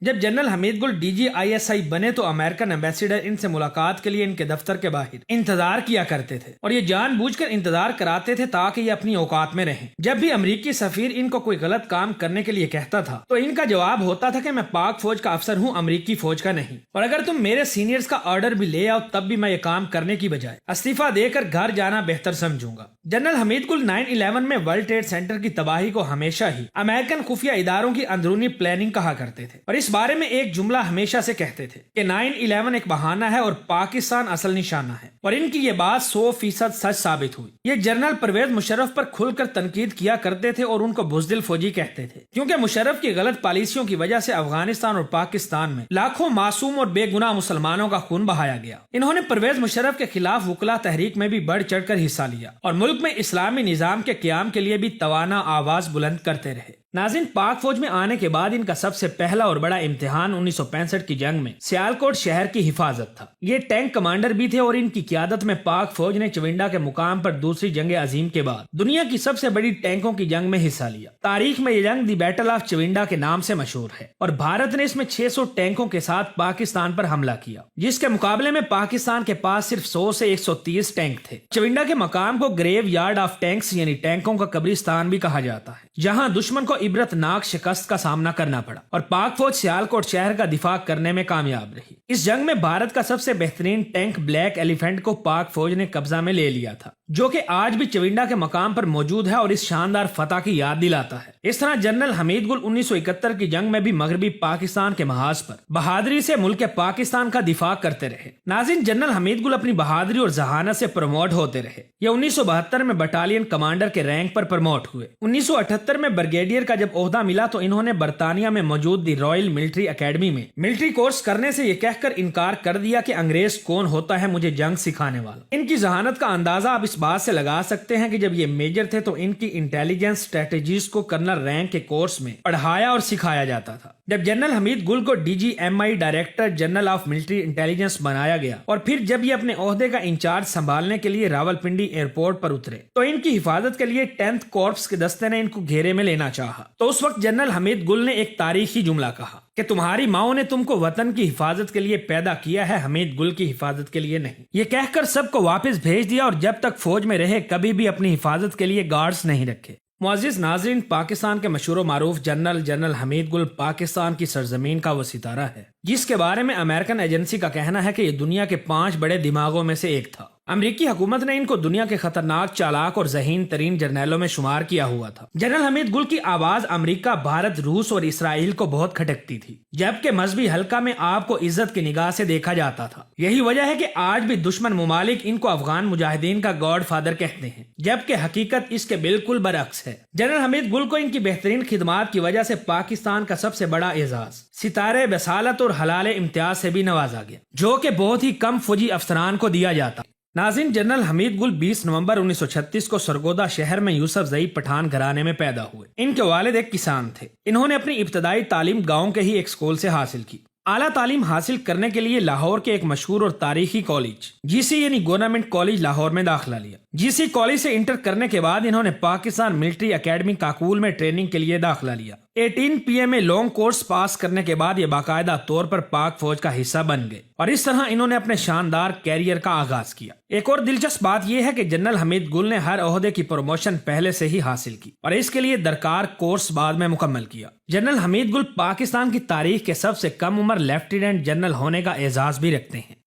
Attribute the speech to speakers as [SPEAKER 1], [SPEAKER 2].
[SPEAKER 1] جب جنرل حمید گل DGISI بنے تو امریکن ایمبیسیڈر ان سے ملاقات کے لیے ان کے دفتر کے باہر انتظار کیا کرتے تھے اور یہ جان بوجھ کر انتظار کراتے تھے تاکہ یہ اپنی اوقات میں رہیں۔ جب بھی امریکی سفیر ان کو کوئی غلط کام کرنے کے لیے کہتا تھا تو ان کا جواب ہوتا تھا کہ میں پاک فوج کا افسر ہوں، امریکی فوج کا نہیں، اور اگر تم میرے سینئرز کا آرڈر بھی لے آؤ تب بھی میں یہ کام کرنے کی بجائے استعفیٰ دے کر گھر جانا بہتر سمجھوں گا۔ جنرل حمید گل 9/11 میں ورلڈ ٹریڈ سینٹر کی تباہی کو ہمیشہ ہی امریکن خفیہ اداروں کی اندرونی پلاننگ کہا کرتے تھے اور اس بارے میں ایک جملہ ہمیشہ سے کہتے تھے کہ 9/11 ایک بہانہ ہے اور پاکستان اصل نشانہ ہے، اور ان کی یہ بات 100% سچ ثابت ہوئی۔ یہ جنرل پرویز مشرف پر کھل کر تنقید کیا کرتے تھے اور ان کو بزدل فوجی کہتے تھے، کیونکہ مشرف کی غلط پالیسیوں کی وجہ سے افغانستان اور پاکستان میں لاکھوں معصوم اور بے گناہ مسلمانوں کا خون بہایا گیا۔ انہوں نے پرویز مشرف کے خلاف وکلا تحریک میں بھی بڑھ چڑھ کر حصہ لیا اور ملک میں اسلامی نظام کے قیام کے لیے بھی توانا آواز بلند کرتے رہے۔ ناظرین، پاک فوج میں آنے کے بعد ان کا سب سے پہلا اور بڑا امتحان 1965 کی جنگ میں سیالکوٹ شہر کی حفاظت تھا۔ یہ ٹینک کمانڈر بھی تھے اور ان کی قیادت میں پاک فوج نے چونڈا کے مقام پر دوسری جنگ عظیم کے بعد دنیا کی سب سے بڑی ٹینکوں کی جنگ میں حصہ لیا۔ تاریخ میں یہ جنگ دی بیٹل آف چونڈا کے نام سے مشہور ہے اور بھارت نے اس میں 600 ٹینکوں کے ساتھ پاکستان پر حملہ کیا، جس کے مقابلے میں پاکستان کے پاس صرف 100 سے 130 ٹینک تھے۔ چونڈا کے مقام کو گریو یارڈ آف ٹینکس یعنی ٹینکوں کا قبرستان بھی کہا جاتا ہے، جہاں دشمن کو عبرت ناک شکست کا سامنا کرنا پڑا اور پاک فوج سیالکوٹ شہر کا دفاع کرنے میں کامیاب رہی۔ اس جنگ میں بھارت کا سب سے بہترین ٹینک بلیک ایلیفینٹ کو پاک فوج نے قبضہ میں لے لیا تھا، جو کہ آج بھی چونڈا کے مقام پر موجود ہے اور اس شاندار فتح کی یاد دلاتا ہے۔ اس طرح جنرل حمید گل 1971 کی جنگ میں بھی مغربی پاکستان کے محاذ پر بہادری سے ملک پاکستان کا دفاع کرتے رہے۔ ناظرین، جنرل حمید گل اپنی بہادری اور ذہانت سے پروموٹ ہوتے رہے۔ یہ 1972 میں بٹالین کمانڈر کے رینک پر پروموٹ ہوئے۔ 1978 میں بریگیڈیئر کا جب عہدہ ملا تو انہوں نے برطانیہ میں موجود دی رائل ملٹری اکیڈمی میں ملٹری کورس کرنے سے یہ کہہ کر انکار کر دیا کہ انگریز کون ہوتا ہے مجھے جنگ سکھانے والا۔ ان کی ذہانت کا اندازہ آپ اس بات سے لگا سکتے ہیں کہ جب یہ میجر تھے تو ان کی انٹیلیجنس اسٹریٹجیز کو کرنل رینک کے کورس میں پڑھایا اور سکھایا جاتا تھا۔ جب جنرل حمید گل کو DGMI director general of military intelligence بنایا گیا اور پھر جب یہ اپنے عہدے کا انچارج سنبھالنے کے لیے راولپنڈی ایئرپورٹ پر اترے تو ان کی حفاظت کے لیے 10th کارپس کے دستے نے ان کو گھیرے میں لینا چاہا۔ تو اس وقت جنرل حمید گل نے ایک تاریخی جملہ کہا کہ تمہاری ماؤں نے تم کو وطن کی حفاظت کے لیے پیدا کیا ہے، حمید گل کی حفاظت کے لیے نہیں۔ یہ کہہ کر سب کو واپس بھیج دیا اور جب تک فوج میں رہے کبھی بھی اپنی حفاظت کے لیے گارڈز نہیں رکھے۔ معزز ناظرین، پاکستان کے مشہور و معروف جنرل حمید گل پاکستان کی سرزمین کا وہ ستارہ ہے جس کے بارے میں امریکن ایجنسی کا کہنا ہے کہ یہ دنیا کے 5 بڑے دماغوں میں سے ایک تھا۔ امریکی حکومت نے ان کو دنیا کے خطرناک، چالاک اور ذہین ترین جرنیلوں میں شمار کیا ہوا تھا۔ جنرل حمید گل کی آواز امریکہ، بھارت، روس اور اسرائیل کو بہت کھٹکتی تھی، جبکہ مذہبی حلقہ میں آپ کو عزت کی نگاہ سے دیکھا جاتا تھا۔ یہی وجہ ہے کہ آج بھی دشمن ممالک ان کو افغان مجاہدین کا گاڈ فادر کہتے ہیں، جبکہ حقیقت اس کے بالکل برعکس ہے۔ جنرل حمید گل کو ان کی بہترین خدمات کی وجہ سے پاکستان کا سب سے بڑا اعزاز ستارے بسالت اور حلال امتیاز سے بھی نوازا گیا، جو کہ بہت ہی کم فوجی افسران کو دیا جاتا۔ ناظرین، جنرل حمید گل 20 نومبر 1936 کو سرگودا شہر میں یوسف زئی پٹھان گھرانے میں پیدا ہوئے۔ ان کے والد ایک کسان تھے۔ انہوں نے اپنی ابتدائی تعلیم گاؤں کے ہی ایک اسکول سے حاصل کی۔ اعلیٰ تعلیم حاصل کرنے کے لیے لاہور کے ایک مشہور اور تاریخی کالج GC یعنی گورنمنٹ کالج لاہور میں داخلہ لیا۔ GC کالج سے انٹر کرنے کے بعد انہوں نے پاکستان ملٹری اکیڈمی کاکول میں ٹریننگ کے لیے داخلہ لیا۔ 18 PMA لانگ کورس پاس کرنے کے بعد یہ باقاعدہ طور پر پاک فوج کا حصہ بن گئے اور اس طرح انہوں نے اپنے شاندار کیریئر کا آغاز کیا۔ ایک اور دلچسپ بات یہ ہے کہ جنرل حمید گل نے ہر عہدے کی پروموشن پہلے سے ہی حاصل کی اور اس کے لیے درکار کورس بعد میں مکمل کیا۔ جنرل حمید گل پاکستان کی تاریخ کے سب سے کم عمر لیفٹیننٹ جنرل ہونے کا اعزاز بھی رکھتے ہیں۔